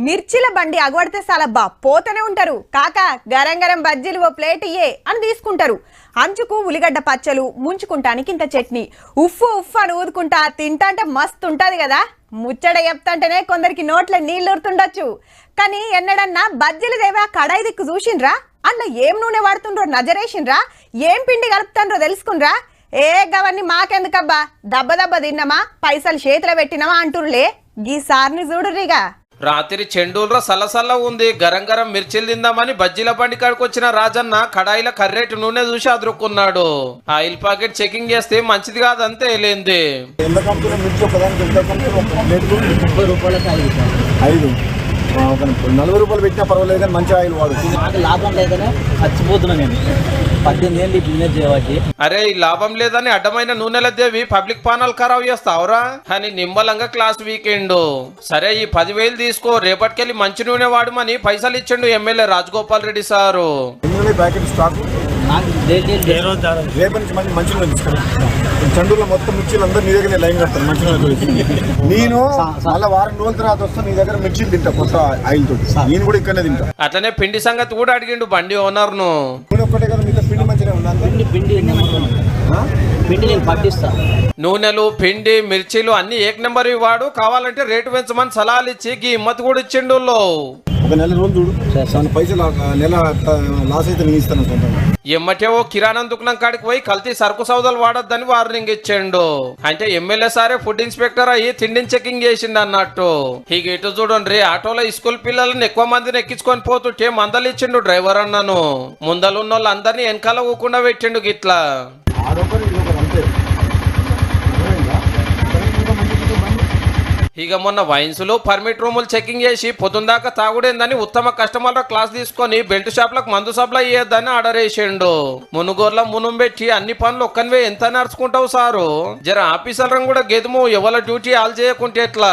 మిర్చిల బండి అగవడితే సాలబ్బా పోతనే ఉంటారు. కాక గరం గరం బజ్జీలు ఓ ప్లేట్ ఇయ్యే అని తీసుకుంటారు. అంచుకు ఉలిగడ్డ పచ్చలు, ముంచుకుంటానికి ఇంత చట్నీ, ఉఫ్ఫు ఉఫ్ఫు అని ఊదుకుంటా తింటా అంటే మస్తు ఉంటది కదా. ముచ్చట చెప్తాంటేనే కొందరికి నోట్ల నీళ్ళు ఊరుతుండొచ్చు. కానీ ఎన్నడన్నా బజ్జీలు దేవా కడాయి దిక్కు చూసిండ్రా? అందులో ఏం నూనె వాడుతుండ్రో నజరేసిండ్రా? ఏం పిండి కలుపుతాండ్రో తెలుసుకుండ్రా? ఏ గవన్నీ మాకెందుకబ్బా, దెబ్బ దెబ్బ తిన్నామా, పైసలు చేతిలో పెట్టినామా అంటుర్లే. గీ సార్ని చూడురిగా. రాత్రి చెండూలరా సల్లసల్ల ఉంది. గరం గరం మిర్చిలు తిందామని బజ్జీల బండి కాడికి వచ్చిన రాజన్న కడాయిల కర్రేటి నూనె చూసి అదురుకున్నాడు. ఆయిల్ ప్యాకెట్ చెకింగ్ చేస్తే మంచిది కాదంతే లేంది. ఒక 40 రూపాయలు పెట్టినా పర్వాలేదు కానీ మంచి ఆయిల్ వాడు. నాకు లాభం లేదని చచ్చిపోతున్నా నేను 18 ఏళ్ళు బిజినెస్ చేయబట్టి. అరే ఈ లాభం లేదని అడ్డమైన నూనెల దేవి పబ్లిక్ పానాలు ఖరాబ్ చేస్తావురా అని నిమ్మలంగా క్లాస్ వీకెండ్. సరే ఈ 10,000 తీసుకో, రేపటికెళ్ళి మంచి నూనె వాడమని పైసలు ఇచ్చిండు MLA Rajagopal Reddy sir. Packet stock రేపటి నుంచి మంచి నూనె తీసుకోండి. చండూలో మొత్తం మిర్చీలు అందరూ నీ దగ్గర లైన్ కడతారు మంచి నూనె. నేను మళ్ళీ వారం రోజుల తర్వాత వస్తా నీ దగ్గర మిర్చీలు తింటా కొత్త ఆయిల్ తోటి. నేను కూడా ఇక్కడనే తింటా. అట్లనే పిండి సంగతి కూడా అడిగిండు బండి ఓనర్ ను. ఒక్కటే కదా మీతో పిండి మంచిగా ఉందా? పిండి నేను పట్టిస్తా. నూనెలు, పిండి, మిర్చీలు అన్ని ఏక నెంబర్ వాడు. కావాలంటే రేటు పెంచమని సలహాలు ఇచ్చి గీ హిమ్మత్ కూడా ఇచ్చిండు. ఒక నెల రోజులు చూడు పైసలు నెల లాస్ అయితే నేను ఇస్తాను. ఎమ్మటే ఓ కిరాణా దుకాణం కాడికి పోయి కల్తీ సరుకు సౌదాలు వాడొద్దని వార్నింగ్ ఇచ్చిండు. అంటే ఎమ్మెల్యే సారే ఫుడ్ ఇన్స్పెక్టర్ అయ్యి తిండిని చెకింగ్ చేసిండు అన్నట్టు. ఇక ఇటు చూడండి, ఆటోలో స్కూల్ పిల్లలను ఎక్కువ మందిని ఎక్కించుకొని పోతుంటే మందలు ఇచ్చిండు డ్రైవర్ అన్నను. ముందలున్న వాళ్ళందరినీ వెనకాల ఊకుండా పెట్టిండు గిట్లా. ఇక మొన్న వైన్సులు, పర్మిట్ రూములు చెకింగ్ చేసి పొద్దుందాకా తాగుడేందని ఉత్తమ కస్టమర్ల క్లాస్ తీసుకొని బెల్ట్ షాప్లకు మందు సప్లై చేయొద్దని ఆర్డర్ వేసిండు. మునుగోర్ల మునుం పెట్టి అన్ని పనులు ఒక్కనివే ఎంత నడుచుకుంటావు సారు? జర ఆఫీసర్లను కూడా గెదుము, ఎవరి డ్యూటీ ఆల్ చేయకుంటే ఎట్లా?